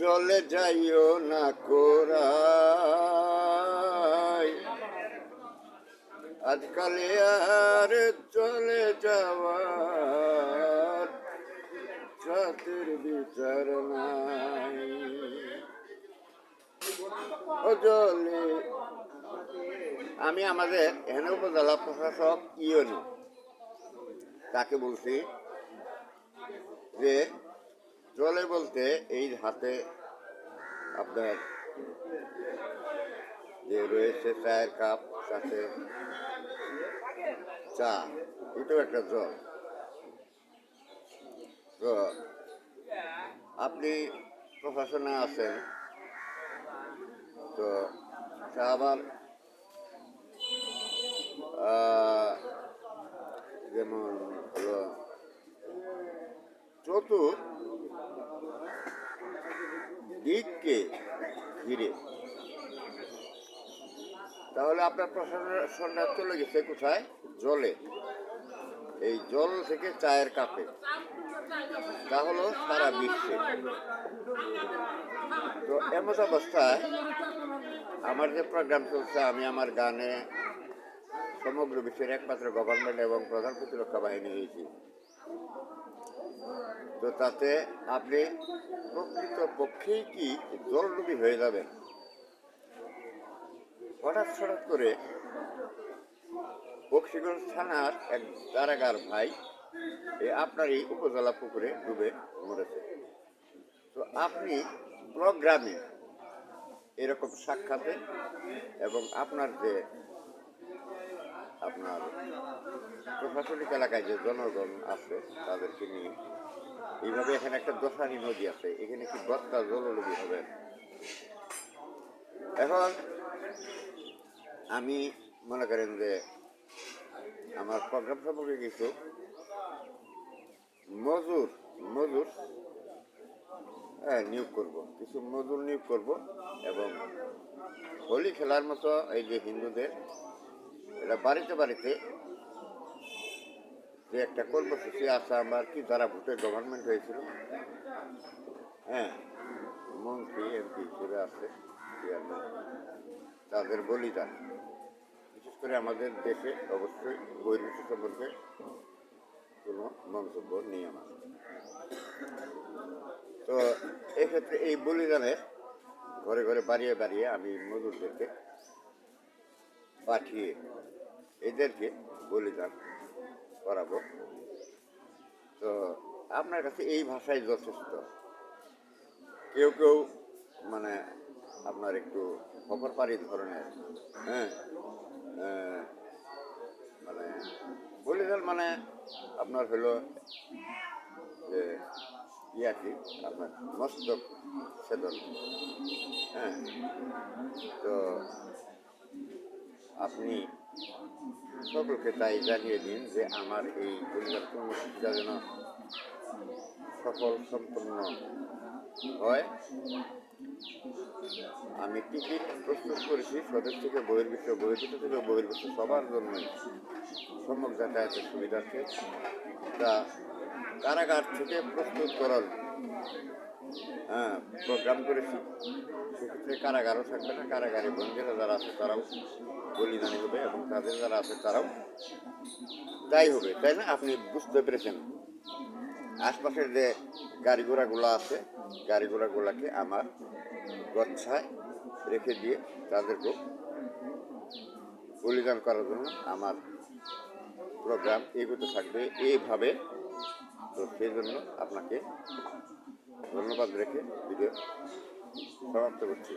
চলে যাইও না কোরাই, আজকালে আর চলে যাওয়ার জাতির বিচার নাই। ও জলে আমি আমাদের এখানে উপজেলা প্রশাসক ইউনো তাকে বলছি যে জলে বলতে এই হাতে আপনার যে রয়েছে চায়ের কাপ, সাথে চা, এটাও একটা জল। তো আপনি প্রশাসনে আছেন, তো আবার যেমন হলো চতুর্দিককে ঘিরে, তাহলে আপনার প্রশাসনটা চলে গেছে কোথায়? জলে। এই জল থেকে চায়ের কাপে, তা হলো সারা বিশ্বে। তো এমন অবস্থায় আমার যে প্রোগ্রাম চলছে, আমি আমার গানে সমগ্র বিশ্বের একমাত্র গভর্নমেন্ট এবং প্রধান প্রতিরক্ষা বাহিনী হয়েছি। তো তাতে আপনি প্রকৃত পক্ষেই কি জলডুবি হয়ে যাবেন? হঠাৎ করে বক্সিগঞ্জ থানার এক কারাগার ভাই আপনার এই উপজেলা পুকুরে ডুবে মরেছে। তো আপনি প্রোগ্রামে এরকম সাক্ষাতে এবং আপনার যে আপনার প্রশাসনিক এলাকায় যে জনগণ আছে তাদেরকে নিয়ে এইভাবে এখানে একটা দশারি নদী আছে, এখানে কি বত্তা জলডুবি হবে? এখন আমি মনে করেন যে আমার প্রোগ্রাম সম্পর্কে কিছু মজুর নিয়োগ করব, কিছু মজুর নিয়োগ করব এবং হোলি খেলার মতো এই যে হিন্দুদের এটা বাড়িতে বাড়িতে যে একটা কর্মসূচি আছে, আমার কি যারা ভোটের গভর্নমেন্ট হয়েছিল, মন্ত্রী এমপি হিসেবে আছে, তাদের বলিদান, বিশেষ করে আমাদের দেশে অবশ্যই বহির্বিশ্ব সম্পর্কে কোনো মন্তব্য নেই আমার। তো এক্ষেত্রে এই বলিদানের ঘরে ঘরে বাড়িয়ে বাড়িয়ে আমি মজুরদেরকে পাঠিয়ে এদেরকে বলিদান করাবো। তো আপনার কাছে এই ভাষাই যথেষ্ট। কেউ কেউ মানে আপনার একটু খবরপাড়ি ধরনের, মানে বলিদান মানে আপনার হলো যে কি আপনার মস্তক ছেদন। তো আপনি সকলকে তাই জানিয়ে দিন যে আমার এই বলিদান কর্মসূচিটা যেন সফল সম্পন্ন হয়। আমি টিকিট প্রস্তুত করেছি স্বদেশ থেকে বহির্বিশ্ব, বহির্বিশ্ব থেকে বহির্বিশ্ব সবার জন্যই সম্যক যাতায়াতের সুবিধার্থে তা কারাগার থেকে প্রস্তুতকরণ প্রোগ্রাম করেছি। সেক্ষেত্রে কারাগারও থাকবে না, কারাগারে বন্দীরা যারা আছে তারাও বলিদানি হবে এবং তাদের যারা আছে তারাও তাই হবে, তাই না? আপনি বুঝতে পেরেছেন। আশপাশের যে গাড়ি ঘোড়াগুলো আছে, গাড়ি ঘোড়াগুলোকে আমার গচ্ছায় রেখে দিয়ে তাদেরকেও বলিদান করার জন্য আমার প্রোগ্রাম এগোতে থাকবে এইভাবে। তো সেই জন্য আপনাকে ধন্যবাদ রেখে ভিডিও সমাপ্ত করছি।